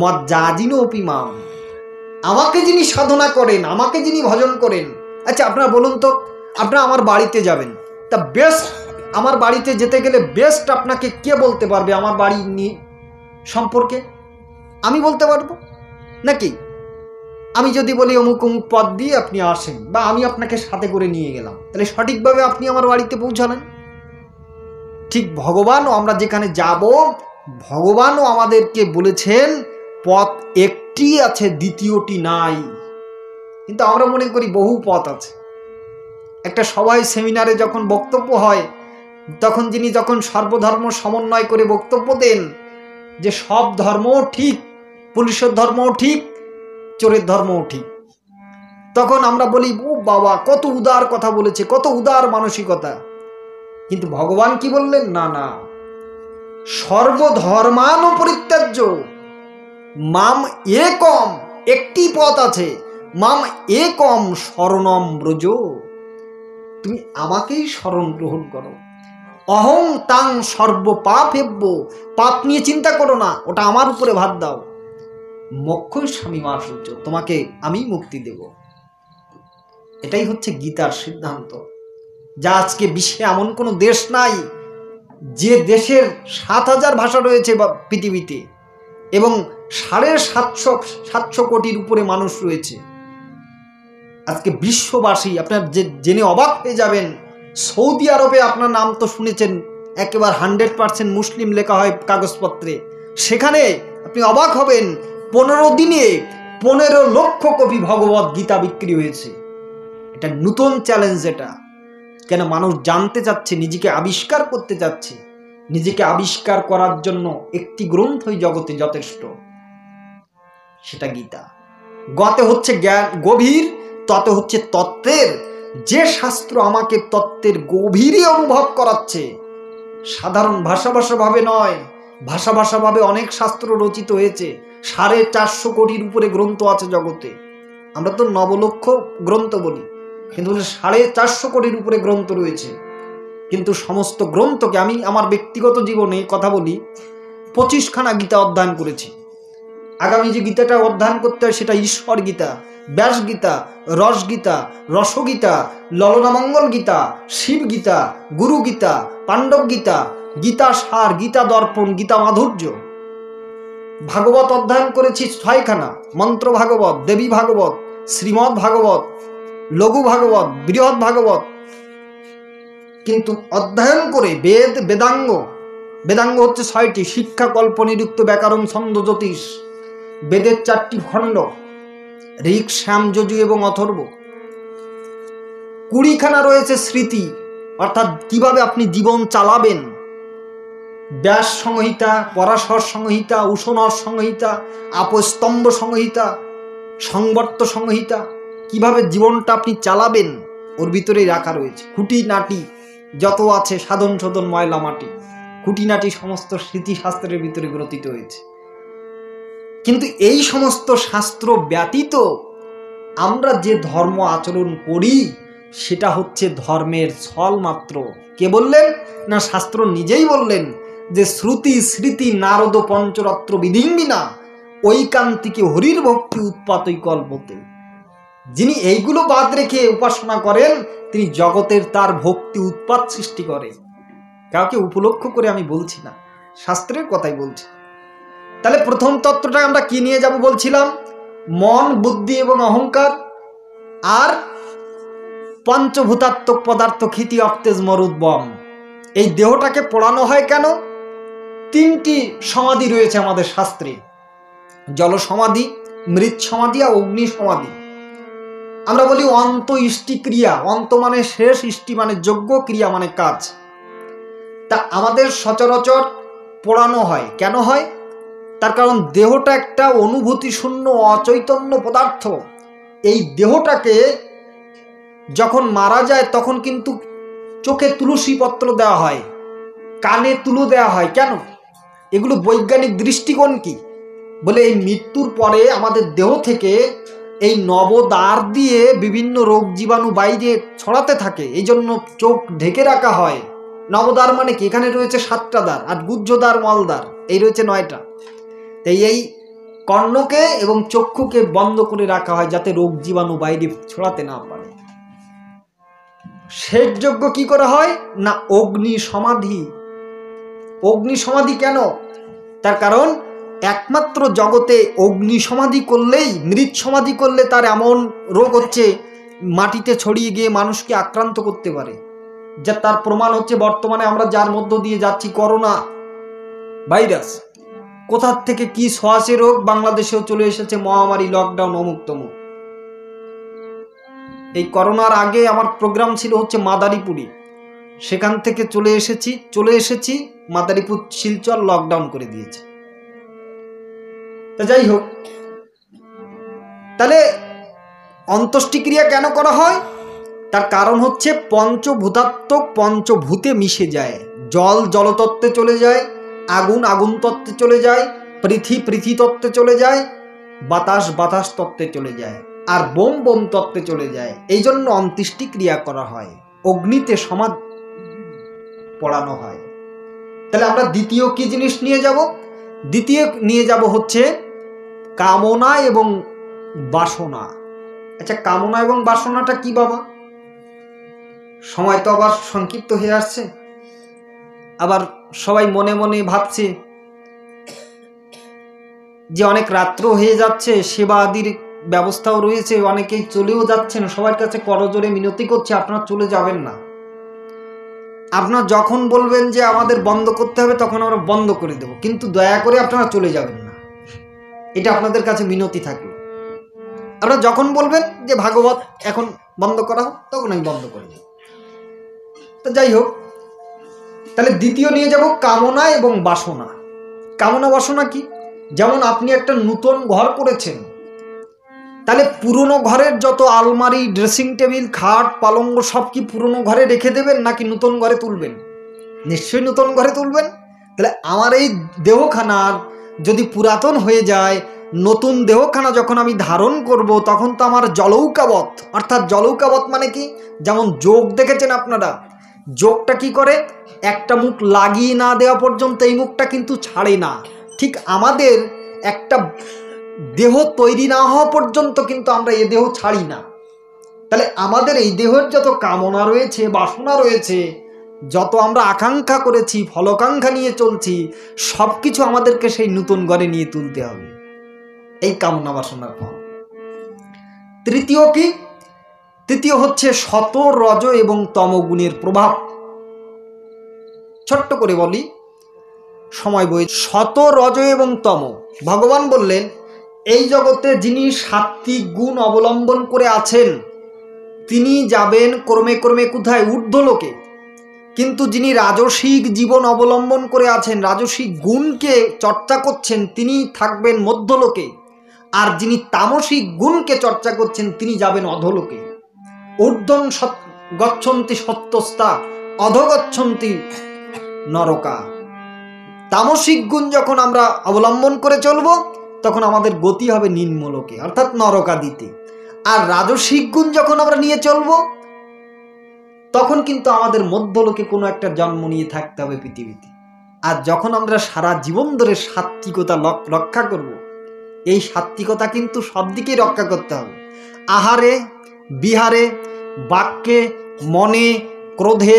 মজ্জাজিন অপিমাম, আমাকে যিনি সাধনা করেন, আমাকে যিনি ভজন করেন। আচ্ছা আপনারা বলুন তো, আপনারা আমার বাড়িতে যাবেন, তা বেস্ট, আমার বাড়িতে যেতে গেলে বেস্ট আপনাকে কে বলতে পারবে আমার বাড়ি নিয়ে সম্পর্কে? আমি বলতে পারবো নাকি? আমি যদি বলি অমুক অমুক পদ দিয়ে আপনি আসেন, বা আমি আপনাকে সাথে করে নিয়ে গেলাম, তাহলে সঠিকভাবে আপনি আমার বাড়িতে পৌঁছালেন। ঠিক ভগবানও আমরা যেখানে যাব, ভগবানও আমাদেরকে বলেছেন পথ একটি আছে, দ্বিতীয়টি নাই। কিন্তু আমরা মনে করি বহু পথ আছে। একটা সভায় সেমিনারে যখন বক্তব্য হয়, তখন যিনি যখন সর্বধর্ম সমন্বয় করে বক্তব্য দেন যে সব ধর্মও ঠিক, পুলিশের ধর্মও ঠিক, চোরের ধর্মও ঠিক, তখন আমরা বলি ও বাবা কত উদার কথা বলেছে, কত উদার মানসিকতা। কিন্তু ভগবান কি বললেন? না না, সর্বধর্মান পরিত্যাজ্য মাম একম, একটি পথ আছে, মাম একম শরণম ব্রজ, তুমি আমাকেই শরণ গ্রহণ করো। অহং তাং সর্ব পাপেব্য, পাপ নিয়ে চিন্তা করো না, ওটা আমার উপরে ভাত দাও। মোক্ষই স্বামী মা সূর্য, তোমাকে আমি মুক্তি দেব। এটাই হচ্ছে গীতার সিদ্ধান্ত। যা আজকে বিশ্বে এমন কোনো দেশ নাই যে দেশের 7,000 ভাষা রয়েছে পৃথিবীতে, এবং 750 কোটির উপরে মানুষ রয়েছে। আজকে বিশ্ববাসী, আপনার জেনে অবাক হয়ে যাবেন, সৌদি আরবে আপনার নাম তো শুনেছেন, একেবারে 100% মুসলিম লেখা হয় কাগজপত্রে। সেখানে আপনি অবাক হবেন, 15 দিনে 15 লক্ষ কপি ভগবত গীতা বিক্রি হয়েছে। এটা নতুন চ্যালেঞ্জ। এটা কেন? মানুষ জানতে চাচ্ছে, নিজেকে আবিষ্কার করতে চাচ্ছে। নিজেকে আবিষ্কার করার জন্য একটি গ্রন্থই জগতে যথেষ্ট, সেটা গীতা। গতে হচ্ছে জ্ঞান গভীর, ততে হচ্ছে তত্ত্বের। যে শাস্ত্র আমাকে তত্ত্বের গভীরে অনুভব করাচ্ছে, সাধারণ ভাষা ভাবে নয়। ভাষা ভাবে অনেক শাস্ত্র রচিত হয়েছে, 450 কোটির উপরে গ্রন্থ আছে জগতে। আমরা তো 9 লক্ষ গ্রন্থ বলি, কিন্তু 450 কোটির উপরে গ্রন্থ রয়েছে। কিন্তু সমস্ত গ্রন্থকে আমি আমার ব্যক্তিগত জীবনে কথা বলি, 25খানা গীতা অধ্যয়ন করেছি। আগামী যে গীতাটা অধ্যয়ন করতে হয় সেটা ঈশ্বর গীতা, ব্যাস গীতা, রস গীতা, রসগীতা, ললনামঙ্গল গীতা, শিব গীতা, গুরু গীতা, পাণ্ডব গীতা, গীতা সার, গীতা দর্পণ, গীতা মাধুর্য। ভাগবত অধ্যয়ন করেছি 6খানা, মন্ত্র ভাগবত, দেবী ভাগবত, শ্রীমৎ ভাগবত, লঘু ভাগবত, বৃহৎ ভাগবত। কিন্তু অধ্যয়ন করে বেদাঙ্গ, বেদাঙ্গ হচ্ছে 6টি: শিক্ষা, কল্প, নিরুক্ত, ব্যাকরণ, ছন্দ, জ্যোতিষ। বেদের 4টি খণ্ড, ঋক, শ্যাম, যজু এবং অথর্ব। 20খানা রয়েছে স্মৃতি, অর্থাৎ কিভাবে আপনি জীবন চালাবেন। ব্যাস সংহিতা, পরাশর সংহিতা, উষণর সংহিতা, আপস্তম্ভ সংহিতা, সংবর্ত সংহিতা, কিভাবে জীবনটা আপনি চালাবেন ওর ভিতরেই রাখা রয়েছে। খুঁটিনাটি যত আছে, সাধন শোধন ময়লা মাটি, খুঁটিনাটি সমস্ত স্মৃতিশাস্ত্রের ভিতরে গ্রথিত হয়েছে। কিন্তু এই সমস্ত শাস্ত্র ব্যতীত আমরা যে ধর্ম আচরণ করি সেটা হচ্ছে ধর্মের ছল মাত্র। কে বললেন? না, শাস্ত্র নিজেই বললেন যে শ্রুতি স্মৃতি নারদ পঞ্চরত্র বিধিঙ্গিনা ঐকান্তিকে হরির ভক্তি উৎপাতই কল্পতে। যিনি এইগুলো বাদ রেখে উপাসনা করেন তিনি জগতের তার ভক্তি উৎপাত সৃষ্টি করে। কাউকে উপলক্ষ করে আমি বলছি না, শাস্ত্রের কথাই বলছি। তাহলে প্রথম তত্ত্বটা আমরা কি নিয়ে যাব বলছিলাম? মন, বুদ্ধি এবং অহংকার, আর পঞ্চভূতাত্মক পদার্থ খিতি অপ্তেজ মরুদ্বম। এই দেহটাকে পোড়ানো হয় কেন? তিনটি সমাধি রয়েছে আমাদের শাস্ত্রে, জল সমাধি, মৃৎ সমাধি আর অগ্নি সমাধি। আমরা বলি অন্ত ইষ্টি ক্রিয়া, অন্ত মানে শেষ, ইষ্টি মানে যজ্ঞ, ক্রিয়া মানে কাজ। তা আমাদের সচরাচর পোড়ানো হয়, কেন হয়? তার কারণ দেহটা একটা অনুভূতি শূন্য অচৈতন্য পদার্থ। এই দেহটাকে যখন মারা যায় তখন কিন্তু চোখে তুলসী পত্র দেওয়া হয়, কানে তুলো দেওয়া হয়। কেন? এগুলো বৈজ্ঞানিক দৃষ্টিকোণ কি? বলে এই মৃত্যুর পরে আমাদের দেহ থেকে এই নবদ্বার দিয়ে বিভিন্ন রোগ জীবাণু বাইরে ছড়াতে থাকে, এই জন্য চোখ ঢেকে রাখা হয়। নবদ্বার মানে কি? এখানে রয়েছে 7টা দ্বার, আর গুহ্যদ্বার, মলদ্বার, এই রয়েছে 9টা। তাই এই কর্ণকে এবং চক্ষুকে বন্ধ করে রাখা হয় যাতে রোগ জীবাণু বাইরে ছড়াতে না পারে। শেষ যজ্ঞ কি করা হয় না? অগ্নি সমাধি। অগ্নি সমাধি কেন? তার কারণ একমাত্র জগতে অগ্নি সমাধি করলেই, মৃৎ সমাধি করলে তার এমন রোগ হচ্ছে মাটিতে ছড়িয়ে গিয়ে মানুষকে আক্রান্ত করতে পারে। যা তার প্রমাণ হচ্ছে বর্তমানে আমরা যার মধ্য দিয়ে যাচ্ছি, করোনা ভাইরাস। কোথার থেকে কি ছোঁয়াচে রোগ বাংলাদেশেও চলে এসেছে, মহামারী, লকডাউন, অমুক তমুক। এই করোনার আগে আমার প্রোগ্রাম ছিল হচ্ছে মাদারীপুরে, সেখান থেকে চলে এসেছি মাদারীপুর, শিলচর লকডাউন করে দিয়েছে। তা যাই হোক, তাহলে অন্ত্যেষ্টিক্রিয়া কেন করা হয়? তার কারণ হচ্ছে পঞ্চভূতাত্মক, পঞ্চভূতে মিশে যায়। জল জলতত্ত্বে চলে যায়, আগুন আগুন তত্ত্বে চলে যায়, পৃথি তত্ত্বে চলে যায়, বাতাস বাতাস তত্ত্বে চলে যায়, আর বোম বোম তত্ত্বে চলে যায়। এই জন্য অন্ত্যেষ্টিক্রিয়া করা হয়, অগ্নিতে সমাধি পড়ানো হয়। তাহলে আমরা দ্বিতীয় কি জিনিস নিয়ে যাব? দ্বিতীয় নিয়ে যাব হচ্ছে কামনা এবং বাসনা। আচ্ছা, কামনা এবং বাসনাটা কি বাবা? সময় তো আবার সংক্ষিপ্ত হয়ে আসছে, আবার সবাই মনে মনে ভাবছে যে অনেক রাত্র হয়ে যাচ্ছে, সেবা আদির ব্যবস্থাও রয়েছে, অনেকেই চলেও যাচ্ছেন। সবার কাছে করজোরে মিনতি করছে, আপনারা চলে যাবেন না। আপনারা যখন বলবেন যে আমাদের বন্ধ করতে হবে, তখন আমরা বন্ধ করে দেব, কিন্তু দয়া করে আপনারা চলে যাবেন না, এটা আপনাদের কাছে মিনতি থাকবে। আপনারা যখন বলবেন যে ভাগবত এখন বন্ধ করা হোক, তখন আমি বন্ধ করে দেব। তো যাই হোক, তাহলে দ্বিতীয় নিয়ে যাব কামনা এবং বাসনা। কামনা বাসনা কি? যেমন আপনি একটা নতুন ঘর করেছেন, তাহলে পুরনো ঘরের যত আলমারি, ড্রেসিং টেবিল, খাট, পালঙ্গ সব কি পুরনো ঘরে রেখে দেবেন নাকি নতুন ঘরে তুলবেন? নিশ্চয়ই নতুন ঘরে তুলবেন। তাহলে আমার এই দেহখানার যদি পুরাতন হয়ে যায়, নতুন দেহখানা যখন আমি ধারণ করব, তখন তো আমার জলৌকাবত, অর্থাৎ জলৌকাবত মানে কি? যেমন যোগ দেখেছেন আপনারা, যোগটা কি করে? একটা মুখ লাগিয়ে না দেওয়া পর্যন্ত এই মুখটা কিন্তু ছাড়ে না। ঠিক আমাদের একটা দেহ তৈরি না হওয়া পর্যন্ত কিন্তু আমরা এ দেহ ছাড়ি না। তাহলে আমাদের এই দেহের যত কামনা রয়েছে, বাসনা রয়েছে, যত আমরা আকাঙ্ক্ষা করেছি, ফলকাঙ্ক্ষা নিয়ে চলছি, সব কিছু আমাদেরকে সেই নতুন ঘরে নিয়ে তুলতে হবে, এই কামনা বাসনার ফল। তৃতীয় কি? তৃতীয় হচ্ছে শত, রজ এবং তমগুণের প্রভাব। ছোট্ট করে বলি, সময় বই। শত, রজ এবং তম, ভগবান বললেন এই জগতে যিনি সাত্ত্বিক গুণ অবলম্বন করে আছেন তিনি যাবেন ক্রমে ক্রমে কোথায়? ঊর্ধ্বলোকে। কিন্তু যিনি রাজসিক জীবন অবলম্বন করে আছেন, রাজসিক গুণকে চর্চা করছেন, তিনি থাকবেন মধ্যলোকে। আর যিনি তামসিক গুণকে চর্চা করছেন তিনি যাবেন অধোলোকে। ঊর্ধ্বং গচ্ছন্তি সত্যস্তা, অধগচ্ছন্তি নরকা। তামসিক গুণ যখন আমরা অবলম্বন করে চলব, তখন আমাদের গতি হবে নিম্নলোকে, অর্থাৎ নরকাদিতে। আর রাজসিক গুণ যখন আমরা নিয়ে চলব, তখন কিন্তু আমাদের মধ্যলোকে কোনো একটা জন্ম নিয়ে থাকতে হবে পৃথিবীতে। আর যখন আমরা সারা জীবন ধরে সাত্ত্বিকতা রক্ষা করব, এই সাত্ত্বিকতা কিন্তু সব দিকেই রক্ষা করতে হবে। আহারে, বিহারে, বাক্যে, মনে, ক্রোধে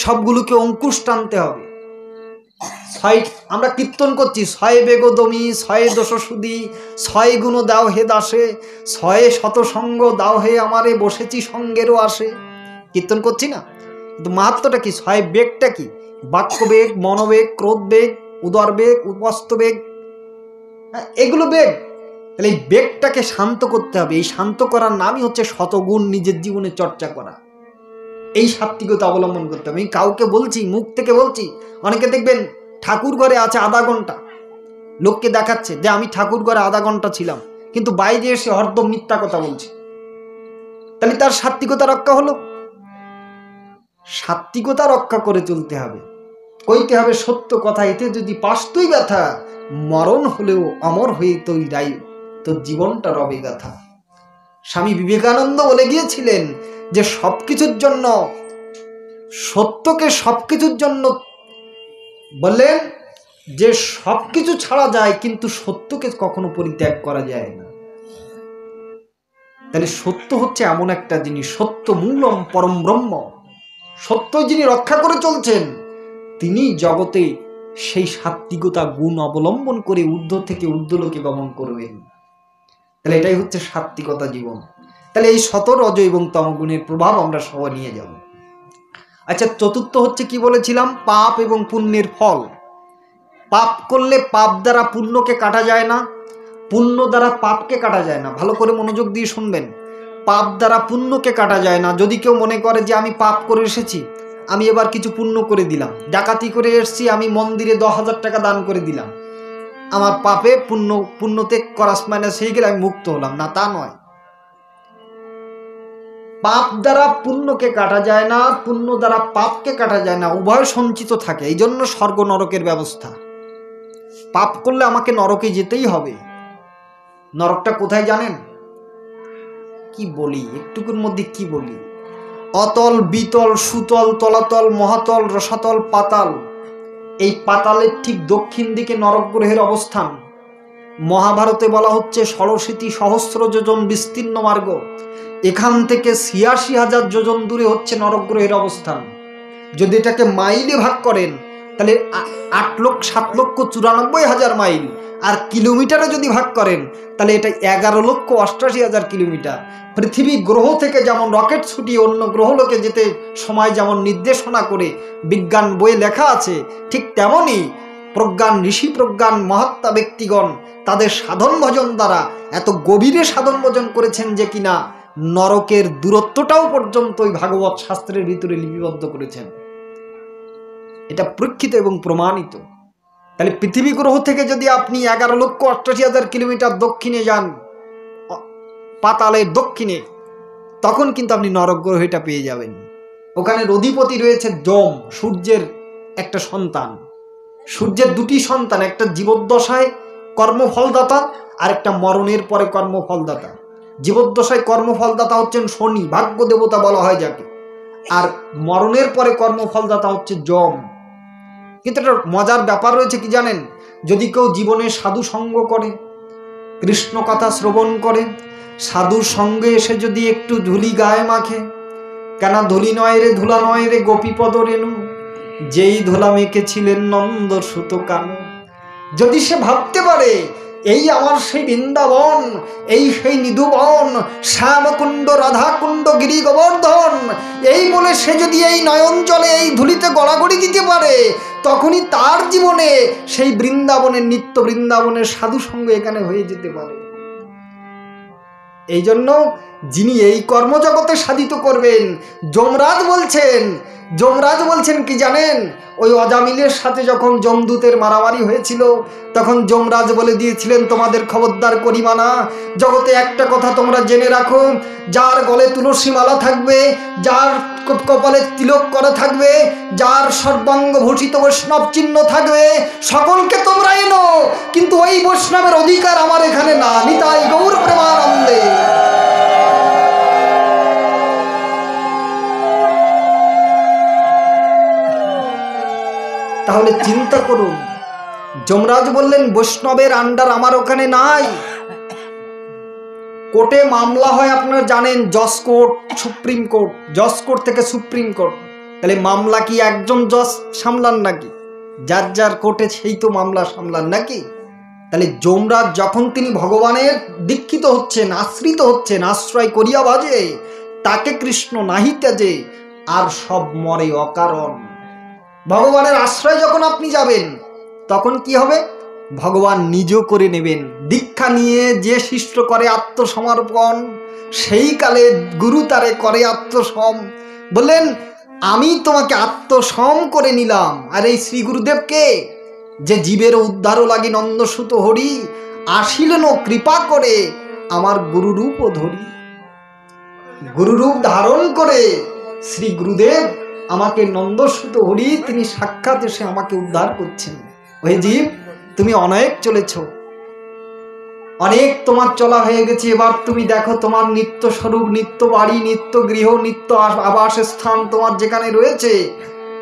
সবগুলোকে অঙ্কুশ টানতে হবে। আমরা কীর্তন করছি, 6 বেগদমি, 6 দোষসুদি, 6 গুণ দাও হে দাসে, 6 শতসঙ্গ দাও হে আমারে, বসেছি সঙ্গেরও আসে। কীর্তন করছি না? কিন্তু মাহাত্ম্যটা কি? 6 বেগটা কি? বাক্যবেগ, মনোবেগ, ক্রোধবেগ, উদর বেগ, উপস্থ বেগ, এগুলো বেগ। তাহলে এই বেগটাকে শান্ত করতে হবে। এই শান্ত করার নামই হচ্ছে শতগুণ নিজের জীবনে চর্চা করা। এই সাত্বিকতা অবলম্বন করতে হবে। আমি কাউকে বলছি, মুখ থেকে বলছি। অনেকে দেখবেন ঠাকুর ঘরে আছে আধা ঘন্টা, লোককে দেখাচ্ছে যে আমি ঠাকুর ঘরে আধা ঘন্টা ছিলাম, কিন্তু বাইরে এসে হরদম মিথ্যা কথা বলছে। তাহলে তার সাত্বিকতা রক্ষা হলো? সাত্বিকতা রক্ষা করে চলতে হবে, কইতে হবে সত্য কথা। এতে যদি পাস তুই ব্যথা, মরণ হলেও অমর হয়ে তুই রাই, তোর জীবনটা রবে গাথা। স্বামী বিবেকানন্দ বলে গিয়েছিলেন যে সবকিছুর জন্য, সত্যকে সবকিছুর জন্য বললেন যে সবকিছু ছাড়া যায়, কিন্তু সত্যকে কখনো পরিত্যাগ করা যায় না। তাহলে সত্য হচ্ছে এমন একটা জিনিস, সত্য মূলম পরম ব্রহ্ম। সত্য যিনি রক্ষা করে চলছেন, তিনি জগতে সেই সাত্বিকতা গুণ অবলম্বন করে ঊর্ধ্ব থেকে ঊর্ধ্বলোকে গমন করবেন। তাহলে এটাই হচ্ছে সাত্বিকতা জীবন। তাহলে এই শত, রজ এবং তমগুণের প্রভাব আমরা সবাই নিয়ে যাব। আচ্ছা, চতুর্থ হচ্ছে কি বলেছিলাম? পাপ এবং পুণ্যের ফল। পাপ করলে পাপ দ্বারা পুণ্যকে কাটা যায় না, পুণ্য দ্বারা পাপকে কাটা যায় না। ভালো করে মনোযোগ দিয়ে শুনবেন। পাপ দ্বারা পুণ্যকে কাটা যায় না। যদি কেউ মনে করে যে আমি পাপ করে এসেছি, আমি এবার কিছু পুণ্য করে দিলাম, ডাকাতি করে এসেছি, আমি মন্দিরে 10,000 টাকা দান করে দিলাম, আমার পাপে পুণ্যতে ক্রস মাইনাস হয়ে গেলে আমি মুক্ত হলাম, না, তা নয়। পাপ দ্বারা পুণ্যকে কাটা যায় না, পুণ্য দ্বারা পাপকে কাটা যায় না, উভয় সঞ্চিত থাকে। এই জন্য স্বর্গ নরকের ব্যবস্থা। পাপ করলে আমাকে নরকে যেতেই হবে। নরকটা কোথায় জানেন? কি বলি, একটুকুর মধ্যে কি বলি? অতল, বিতল, সুতল, তলাতল, মহাতল, রসাতল, পাতাল। এই পাতালের ঠিক দক্ষিণ দিকে নরক গ্রহের অবস্থান। মহাভারতে বলা হচ্ছে 16 সহস্র যোজন বিস্তীর্ণ মার্গ। এখান থেকে 86,000 যোজন দূরে হচ্ছে নরক গ্রহের অবস্থান। যদি এটাকে মাইলে ভাগ করেন, তাহলে 7,94,000 মাইল। আর কিলোমিটারে যদি ভাগ করেন, তাহলে এটা 11,88,000 কিলোমিটার। পৃথিবী গ্রহ থেকে যেমন রকেট ছুটিয়ে অন্য গ্রহলোকে যেতে সময় যেমন নির্দেশনা করে বিজ্ঞান বইয়ে লেখা আছে, ঠিক তেমনই প্রজ্ঞান, ঋষি প্রজ্ঞান, মহাত্মা ব্যক্তিগণ তাদের সাধন ভজন দ্বারা এত গভীরে সাধন ভজন করেছেন যে কিনা নরকের দূরত্বটাও পর্যন্ত ওই ভাগবত শাস্ত্রের ভিতরে লিপিবদ্ধ করেছেন। এটা পরীক্ষিত এবং প্রমাণিত। তাহলে পৃথিবী গ্রহ থেকে যদি আপনি 11,88,000 কিলোমিটার দক্ষিণে যান, পাতালের দক্ষিণে, তখন কিন্তু আপনি নরক গ্রহটা পেয়ে যাবেন। ওখানে অধিপতি রয়েছে যম, সূর্যের একটা সন্তান। সূর্যের দুটি সন্তান, একটা জীবদ্দশায় কর্মফলদাতা আর একটা মরণের পরে কর্মফলদাতা। জীবদ্দশায় কর্মফলদাতা হচ্ছেন শনি, ভাগ্য দেবতা বলা হয় যাকে, আর মরণের পরে কর্মফলদাতা হচ্ছে যম। কিন্তু একটা মজার ব্যাপার রয়েছে কি জানেন? যদি কেউ জীবনে সাধু সঙ্গ করে, কৃষ্ণ কথা শ্রবণ করে, সাধুর সঙ্গে এসে যদি একটু ধুলি গায়ে মাখে, কেন ধুলি নয় রে, ধুলা নয় রে, গোপীপদ রেণু, যেই ধুলা মেখেছিলেন নন্দ সুত কানু। যদি সে ভাবতে পারে এই আমার সেই বৃন্দাবন, এই সেই নিধুবন, শ্যামকুণ্ড, রাধাকুণ্ড, গিরি গোবর্ধন, এই বলে সে যদি এই নয়ন জলে এই ধুলিতে গড়াগড়ি দিতে পারে, তখনই তার জীবনে সেই বৃন্দাবনের, নিত্য বৃন্দাবনের সাধু সঙ্গ এখানে হয়ে যেতে পারে। এই জন্য যিনি এই কর্মজগতে সাধিত করবেন, যমরাজ বলছেন কি জানেন? ওই অজামিলের সাথে যখন যমদূতের মারামারি হয়েছিল, তখন যমরাজ বলে দিয়েছিলেন তোমাদের খবরদার করিবা না। জগতে একটা কথা তোমরা জেনে রাখো, যার গলে তুলসী মালা থাকবে, যার কপালে তিলক করা থাকবে, যার সর্বাঙ্গ ভূষিত বৈষ্ণব চিহ্ন থাকবে, সকলকে তোমরা এনো, কিন্তু ওই বৈষ্ণবের অধিকার আমার এখানে না। নিতাই গৌর প্রেমানন্দে। তাহলে চিন্তা করুন, যমরাজ বললেন বৈষ্ণবের আন্ডার আমার ওখানে নাই। কোর্টে মামলা হয় আপনারা জানেন, জজ কোর্ট, সুপ্রিম কোর্ট, জজ কোর্ট থেকে সুপ্রিম কোর্ট। তাহলে মামলা কি একজন জজ সামলান নাকি? যার যার কোর্টে সেই তো মামলা সামলান নাকি? তাহলে যমরাজ যখন তিনি ভগবানের দীক্ষিত হচ্ছেন, আশ্রিত হচ্ছেন, আশ্রয় করিয়া বাজে, তাকে কৃষ্ণ নাহি ত্যাজে, আর সব মরে অকারণ। ভগবানের আশ্রয় যখন আপনি যাবেন, তখন কি হবে? ভগবান নিজ করে নেবেন। দীক্ষা নিয়ে যে শিষ্য করে আত্মসমর্পণ, সেই কালে গুরু তারে করে আত্মসম। বললেন আমি তোমাকে আত্মসম করে নিলাম। আর এই শ্রী গুরুদেবকে, যে জীবের উদ্ধারও লাগি নন্দসুত হরি, আসিলেন কৃপা করে আমার গুরুরূপও ধরি। গুরুরূপ ধারণ করে শ্রী গুরুদেব আমাকে নন্দসুত হরি, তিনি সাক্ষাৎ এসে আমাকে উদ্ধার করছেন। ওই জীব, তুমি অনেক চলেছ, অনেক তোমার চলা হয়ে গেছে, এবার তুমি দেখো তোমার নিত্য স্বরূপ, নিত্য বাড়ি, নিত্য গৃহ, নিত্য আবাস স্থান তোমার যেখানে রয়েছে,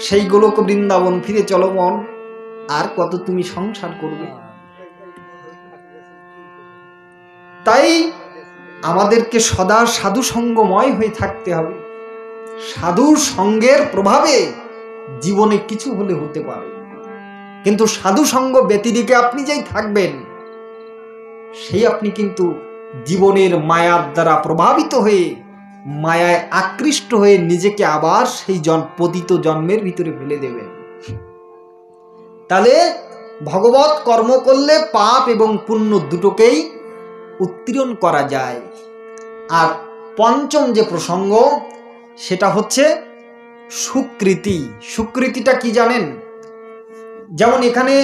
সেই গোলক বৃন্দাবন ফিরে চলো মন। আর কত তুমি সংসার করবে? তাই আমাদেরকে সদা সাধু সঙ্গময় হয়ে থাকতে হবে। সাধুর সঙ্গের প্রভাবে জীবনে কিছু হলে হতে পারে, কিন্তু সাধু সঙ্গ ব্যতিরেকে আপনি যেই থাকবেন, সেই আপনি কিন্তু জীবনের মায়ার দ্বারা প্রভাবিত হয়ে, মায়ায় আকৃষ্ট হয়ে নিজেকে আবার সেই পতিত জন্মের ভিতরে ফেলে দেবেন। তাহলে ভগবত কর্ম করলে পাপ এবং পুণ্য দুটোকেই উত্তীর্ণ করা যায়। আর পঞ্চম যে প্রসঙ্গ, সেটা হচ্ছে সুকৃতি। সুকৃতিটা কি জানেন? যেমন এখানে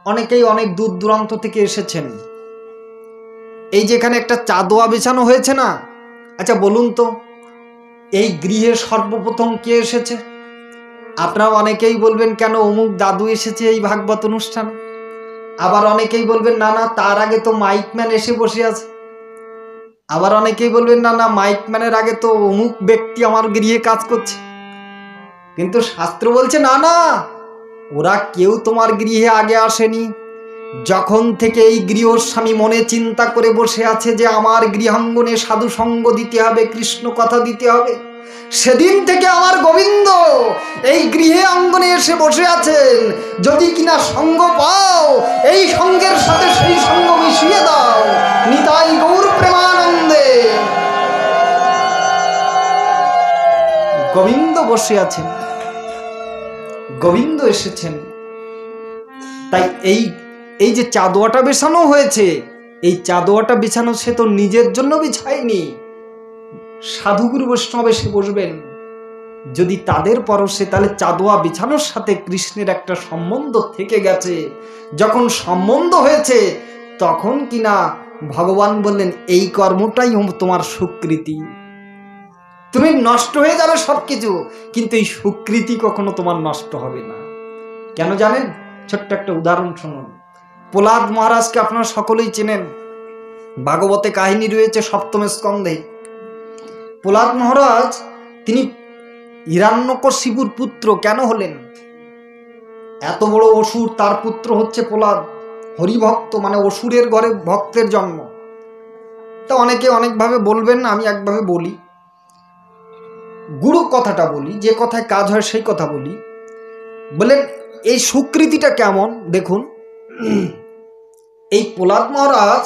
অনেকেই অনেক দূর দূরান্ত থেকে এসেছেন। এই যে এখানে একটা চাঁদোয়া বিছানো হয়েছে না, আচ্ছা বলুন তো, এই গৃহে সর্বপ্রথম কে এসেছে? আপনারা অনেকেই বলবেন কেন অমুক দাদু এসেছে এই ভাগবত অনুষ্ঠানে। আবার অনেকেই বলবেন না না, তার আগে তো মাইকম্যান এসে বসে আছে। আবার অনেকেই বলবেন না না, মাইকম্যানের আগে তো অমুক ব্যক্তি আমার গৃহে কাজ করছে। কিন্তু শাস্ত্র বলছে না না, ওরা কেউ তোমার গৃহে আগে আসেনি। যখন থেকে এই গৃহস্বামী মনে চিন্তা করে বসে আছে যে আমার গৃহাঙ্গনে সাধু সঙ্গ দিতে হবে, কৃষ্ণ কথা দিতে হবে, সেদিন থেকে আমার গোবিন্দ এই গৃহে অঙ্গনে এসে বসে আছেন। যদি কিনা সঙ্গ পাও, এই সঙ্গের সাথে সেই সঙ্গ মিশিয়ে দাও। নিতাই গৌর প্রেমানন্দে গোবিন্দ বসে আছেন, গোবিন্দ এসেছেন। তাই এই যে চাঁদোয়াটা বিছানো হয়েছে, এই চাঁদোয়াটা বিছানো সে তো নিজের জন্য বিছায়নি। সাধুগুরু বৈষ্ণব এসে বসবেন, যদি তাদের পরশে, তাহলে চাঁদোয়া বিছানোর সাথে কৃষ্ণের একটা সম্বন্ধ থেকে গেছে। যখন সম্বন্ধ হয়েছে, তখন কিনা ভগবান বললেন এই কর্মটাই তোমার সুকৃতি। তুমি নষ্ট হয়ে যাবে সবকিছু, কিন্তু এই সুকৃতি কখনো তোমার নষ্ট হবে না। কেন জানেন? ছোট্ট একটা উদাহরণ শুনুন। প্রহ্লাদ মহারাজকে আপনারা সকলেই চেনেন, ভাগবতে কাহিনী রয়েছে সপ্তম স্কন্ধে। প্রহ্লাদ মহারাজ তিনি হিরণ্যকশিপুর পুত্র কেন হলেন? এত বড় অসুর, তার পুত্র হচ্ছে প্রহ্লাদ, হরিভক্ত, মানে অসুরের ঘরে ভক্তের জন্ম। তা অনেকে অনেকভাবে বলবেন, আমি একভাবে বলি, গুরু কথাটা বলি, যে কথায় কাজ হয় সেই কথা বলি। বলেন এই সুকৃতিটা কেমন? দেখুন, এই প্রহ্লাদ মহারাজ